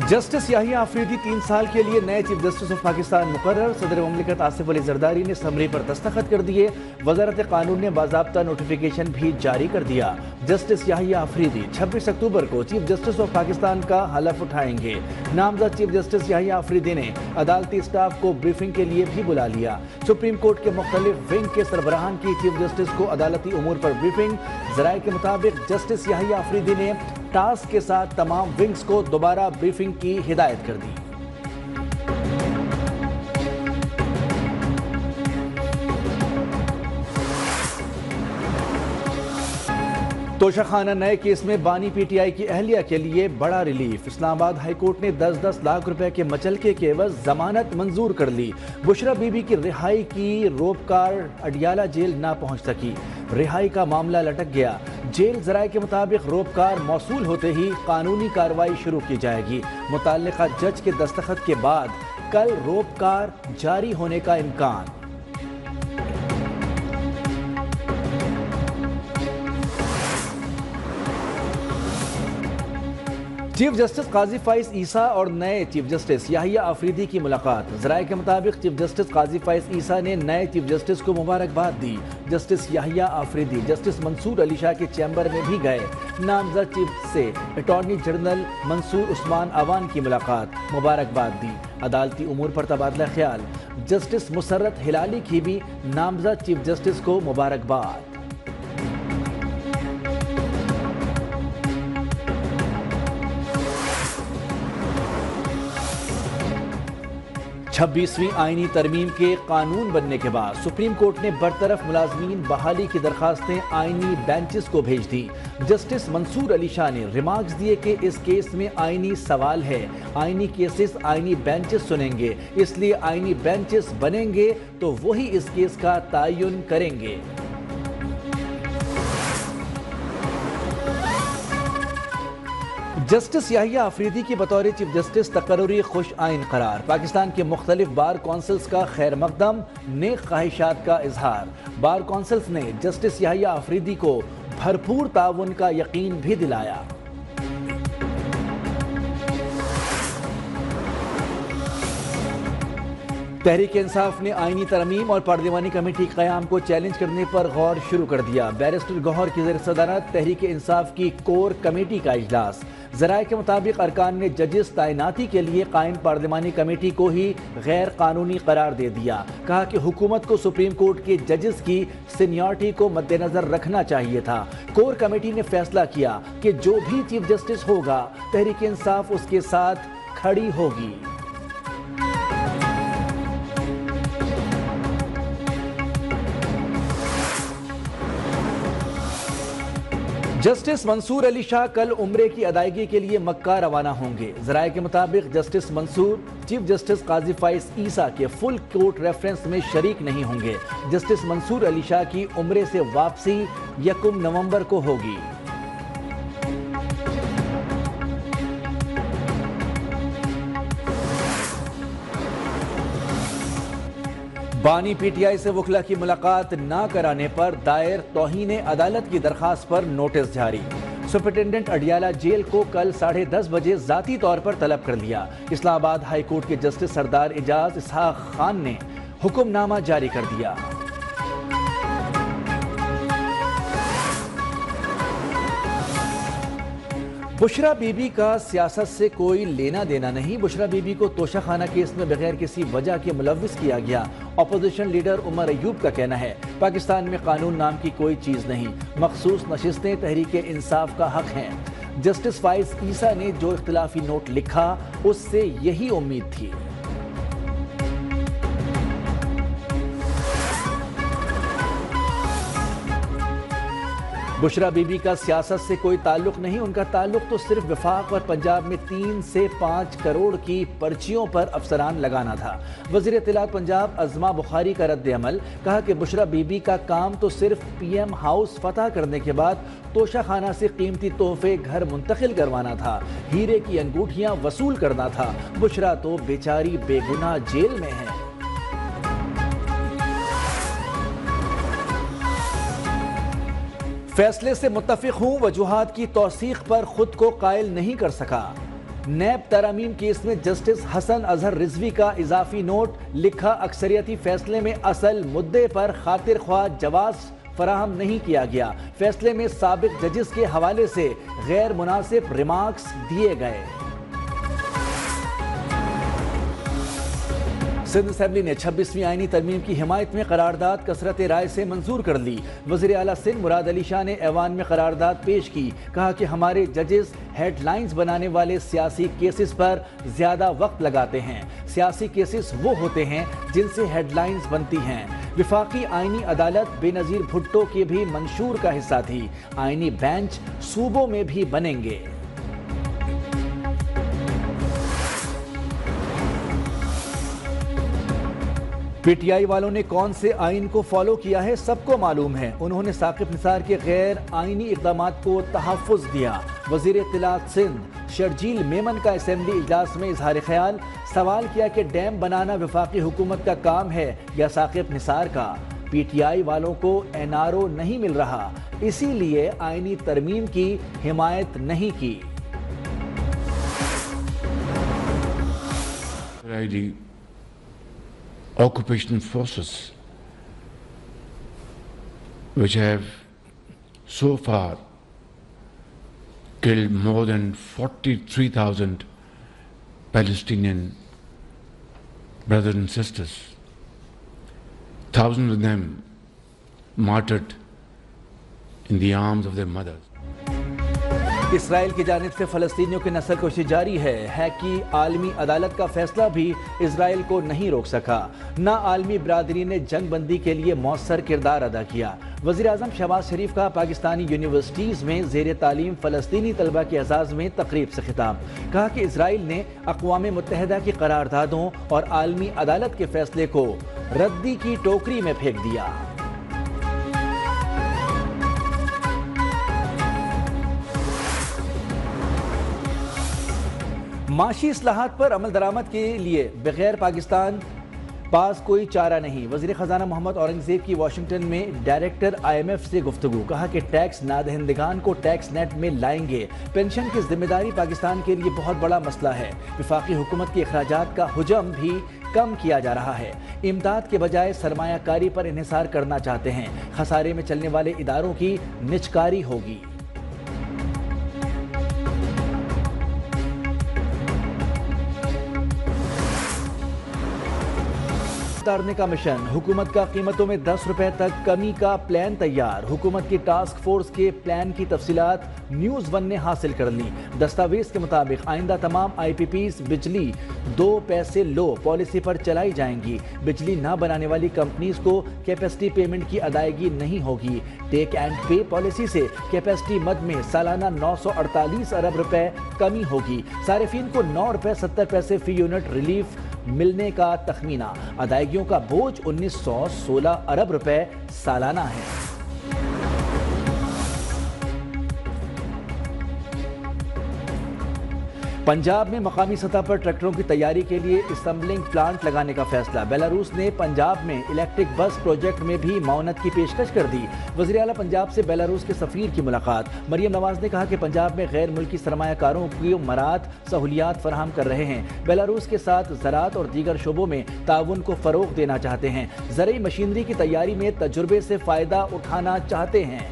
Justice Yahya Afridi 3 साल के लिए नए चीफ जस्टिस ऑफ पाकिस्तान मुकर्रर। सदर मुमलिकत आसिफ अली जरदारी ने समरी पर दस्तखत कर दिए। वजारत कानून ने बाज़ाब्ता नोटिफिकेशन भी जारी कर दिया। जस्टिस याहिया अफरीदी 26 अक्टूबर को चीफ जस्टिस ऑफ पाकिस्तान का हलफ उठाएंगे। नामजद चीफ जस्टिस याहिया अफरीदी ने अदालती स्टाफ को ब्रीफिंग के लिए भी बुला लिया। सुप्रीम कोर्ट के मुख्तलिफ विंग के सरबराहान की चीफ जस्टिस को अदालती उमूर पर ब्रीफिंग। ज़राए के मुताबिक जस्टिस याहिया अफरीदी ने टास्क के साथ तमाम विंग्स को दोबारा ब्रीफिंग की हिदायत कर दी। तोशाखाना नए केस में बानी पीटीआई की अहलिया के लिए बड़ा रिलीफ। इस्लामाबाद हाई कोर्ट ने 10-10 लाख रुपए के मचलके के एवज जमानत मंजूर कर ली। बुशरा बीबी की रिहाई की रोपकार अडियाला जेल ना पहुंच सकी। रिहाई का मामला लटक गया। जेल ज़राए के मुताबिक रोपकार मौसूल होते ही कानूनी कार्रवाई शुरू की जाएगी। मुतल्लिका जज के दस्तखत के बाद कल रोपकार जारी होने का इम्कान। चीफ जस्टिस काजी फाइज ईसा और नए चीफ जस्टिस याहिया अफरीदी की मुलाकात। ज़राए के मुताबिक चीफ जस्टिस काजी फाइज ईसा ने नए चीफ जस्टिस को मुबारकबाद दी। जस्टिस याहिया अफरीदी जस्टिस मंसूर अली शाह के चैम्बर में भी गए। नामजद चीफ से अटॉर्नी जनरल मंसूर उस्मान अवान की मुलाकात, मुबारकबाद दी। अदालती उमूर पर तबादला ख्याल। जस्टिस मुसर्रत हिलाली की भी नामजद चीफ जस्टिस को मुबारकबाद। 26वीं आईनी तरमीम के कानून बनने के बाद सुप्रीम कोर्ट ने बरतरफ मुलाजमीन बहाली की दरखास्तें आईनी बेंचेस को भेज दी। जस्टिस मंसूर अली शाह ने रिमार्क्स दिए कि इस केस में आईनी सवाल है। आईनी केसेस आईनी बेंचेस सुनेंगे, इसलिए आईनी बेंचेस बनेंगे तो वही इस केस का तयन करेंगे। जस्टिस याहिया अफरीदी की बतौर चीफ जस्टिस तकर्रुरी खुश आइन करार। पाकिस्तान के मुख्तलिफ बार कौंसिल्स का खैर मकदम, नेक ख्वाहिशात का इजहार। बार कौंसिल्स ने जस्टिस याहिया अफरीदी को भरपूर ताउन का यकीन भी दिलाया। तहरीक इंसाफ ने आईनी तरमीम और पार्लिमानी कमेटी क़याम को चैलेंज करने पर गौर शुरू कर दिया। बैरिस्टर गौहर की ज़ेर सदारत तहरीक इंसाफ की कोर कमेटी का इजलास। ज़राए के मुताबिक अरकान ने जजेस तैनाती के लिए कायम पार्लिमानी कमेटी को ही गैर कानूनी करार दे दिया। कहा कि हुकूमत को सुप्रीम कोर्ट के जजेस की सीनियरिटी को मद्देनजर रखना चाहिए था। कोर कमेटी ने फैसला किया कि जो भी चीफ जस्टिस होगा तहरीक इंसाफ उसके साथ खड़ी होगी। जस्टिस मंसूर अली शाह कल उम्रे की अदायगी के लिए मक्का रवाना होंगे। ज़राए के मुताबिक जस्टिस मंसूर चीफ जस्टिस काजी फाइज ईसा के फुल कोर्ट रेफरेंस में शरीक नहीं होंगे। जस्टिस मंसूर अली शाह की उम्रे से वापसी 1 नवंबर को होगी। बानी पीटीआई से वकला की मुलाकात न कराने पर दायर तौहीन अदालत की दरखास्त पर नोटिस जारी। सुपरिटेंडेंट अडियाला जेल को कल 10:30 बजे जाती तौर पर तलब कर लिया। इस्लामाबाद हाई कोर्ट के जस्टिस सरदार इजाज इसहाक खान ने हुक्मनामा जारी कर दिया। बुशरा बीबी का सियासत से कोई लेना देना नहीं। बुशरा बीबी को तोशाखाना केस में बगैर किसी वजह के मुलव्विस किया गया। अपोजिशन लीडर उमर अयूब का कहना है पाकिस्तान में कानून नाम की कोई चीज नहीं, मखसूस नशिस्तें तहरीक इंसाफ का हक हैं। जस्टिस फाइज ईसा ने जो इख्तिलाफी नोट लिखा उससे यही उम्मीद थी। बुशरा बीबी का सियासत से कोई ताल्लुक नहीं, उनका ताल्लुक तो सिर्फ वफाक और पंजाब में 3 से 5 करोड़ की पर्चियों पर अफसरान लगाना था। वज़ीर इत्तलात पंजाब अज़मा बुखारी का रद्द अमल। कहा कि बुशरा बीबी का काम तो सिर्फ PM हाउस फतह करने के बाद तोशाखाना से कीमती तोहफे घर मुंतकिल करवाना था, हीरे की अंगूठियां वसूल करना था। बुशरा तो बेचारी बेगुनाह जेल में है। फैसले से मुत्तफिक हूं, वजूहात की तौसीख पर खुद को कायल नहीं कर सका। نیب ترامیم کیس میں جسٹس حسن اظہر رضوی کا اضافی نوٹ لکھا، اکثریتی فیصلے میں اصل مدعے پر خاطر خواہ جواز فراہم نہیں کیا گیا، فیصلے میں سابق ججز کے حوالے سے غیر مناسب ریمارکس دیے گئے۔ سندھ اسمبلی نے 26ویں آئینی ترمیم کی حمایت میں قرارداد کثرت رائے سے منظور کر لی۔ وزیر اعلیٰ سندھ مراد علی شاہ نے ایوان میں قرارداد پیش کی، کہا کہ ہمارے ججز ہیڈ لائنز بنانے والے سیاسی کیسز پر زیادہ وقت لگاتے ہیں۔ سیاسی کیسز وہ ہوتے ہیں جن سے ہیڈ لائنز بنتی ہیں۔ وفاقی آئینی عدالت بے نظیر بھٹو کے بھی منشور کا حصہ تھی۔ آئینی بینچ صوبوں میں بھی بنیں گے۔ پی ٹی آئی والوں نے کون سے آئین کو فالو کیا ہے سب کو معلوم ہے، انہوں نے ثاقب نثار کے غیر آئینی اقدامات کو تحفظ دیا۔ وزیر اطلاعات سندھ شرجیل میمن کا اسمبلی اجلاس میں اظہار خیال، سوال کیا کہ ڈیم بنانا وفاقی حکومت کا کام ہے یا ثاقب نثار کا؟ پی ٹی آئی والوں کو این آر او نہیں مل رہا، اسی لیے آئینی ترمیم کی حمایت نہیں کی۔ Occupation forces which have so far killed more than 43,000 Palestinian brothers and sisters, thousands of them martyred in the arms of their mothers. اسرائیل کی جانب سے فلسطینیوں کی نسل کشی جاری ہے کہ عالمی عدالت کا فیصلہ بھی اسرائیل کو نہیں روک سکا، نہ عالمی برادری نے جنگ بندی کے لیے مؤثر کردار ادا کیا۔ وزیر اعظم شہباز شریف کا پاکستانی یونیورسٹیز میں زیر تعلیم فلسطینی طلبہ کے اعزاز میں تقریب سے خطاب، کہا کہ اسرائیل نے اقوام متحدہ کی قراردادوں اور عالمی عدالت کے فیصلے کو ردی کی ٹوکری میں پھینک دیا۔ معاشی اصلاحات پر عمل درآمد کے لیے بغیر پاکستان پاس کوئی چارہ نہیں، وزیر خزانہ محمد اورنگزیب کی واشنگٹن میں ڈائریکٹر آئی ایم ایف سے گفتگو، کہا کہ ٹیکس نادہندگان کو ٹیکس نیٹ میں لائیں گے، پینشن کی ذمہ داری پاکستان کے لیے بہت بڑا مسئلہ ہے، وفاقی حکومت کے اخراجات کا حجم بھی کم کیا جا رہا ہے، امداد کے بجائے سرمایہ کاری پر انحصار کرنا چاہتے ہیں، خسارے میں چلنے والے اداروں کی نجکاری ہوگی۔ اتارنے کا مشن، حکومت کا قیمتوں میں 10 روپے تک کمی کا پلان تیار، حکومت کی ٹاسک فورس کے پلان کی تفصیلات نیوز ون نے حاصل کر لی۔ دستاویز کے مطابق آئندہ تمام آئی پی پیز بجلی 2 پیسے لو پالیسی پر چلائی جائیں گی، بجلی نہ بنانے والی کمپنیز کو کیپیسٹی پیمنٹ کی ادائیگی نہیں ہوگی، ٹیک اینڈ پے پالیسی سے کیپیسٹی مد میں سالانہ 948 ارب روپے کمی ہوگی، صارفین کو 9 روپے 70 پیسے فی یونٹ ریلیف ملنے کا تخمینہ، ادائیگیوں کا بوجھ 1916 ارب روپے سالانہ ہے۔ پنجاب میں مقامی سطح پر ٹریکٹروں کی تیاری کے لیے اسمبلنگ پلانٹ لگانے کا فیصلہ، بیلاروس نے پنجاب میں الیکٹرک بس پروجیکٹ میں بھی معاونت کی پیشکش کر دی، وزیر اعلیٰ پنجاب سے بیلاروس کے سفیر کی ملاقات، مریم نواز نے کہا کہ پنجاب میں غیر ملکی سرمایہ کاروں کی مراعات سہولیات فراہم کر رہے ہیں، بیلاروس کے ساتھ زراعت اور دیگر شعبوں میں تعاون کو فروغ دینا چاہتے ہیں، زرعی مشینری کی تیاری میں تجربے سے فائدہ اٹھانا چاہتے ہیں۔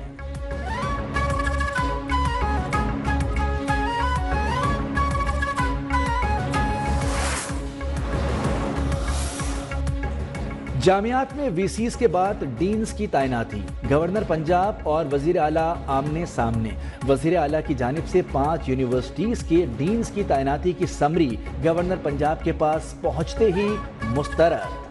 جامعات میں وی سیز کے بعد ڈینز کی تعیناتی، گورنر پنجاب اور وزیر اعلیٰ آمنے سامنے، وزیر اعلیٰ کی جانب سے 5 یونیورسٹیز کے ڈینز کی تعیناتی کی سمری گورنر پنجاب کے پاس پہنچتے ہی مسترد۔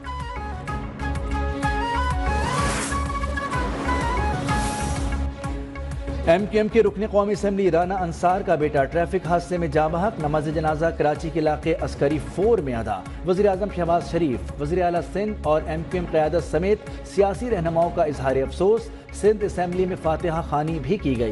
ایم کیو ایم کے رکن قومی اسمبلی رانا انصار کا بیٹا ٹریفک حادثے میں جاں بحق، نماز جنازہ کراچی کے علاقے عسکری 4 میں ادا، وزیر اعظم شہباز شریف، وزیر اعلیٰ سندھ اور ایم کیو ایم قیادت سمیت سیاسی رہنماؤں کا اظہار افسوس، سندھ اسمبلی میں فاتحہ خوانی بھی کی گئی۔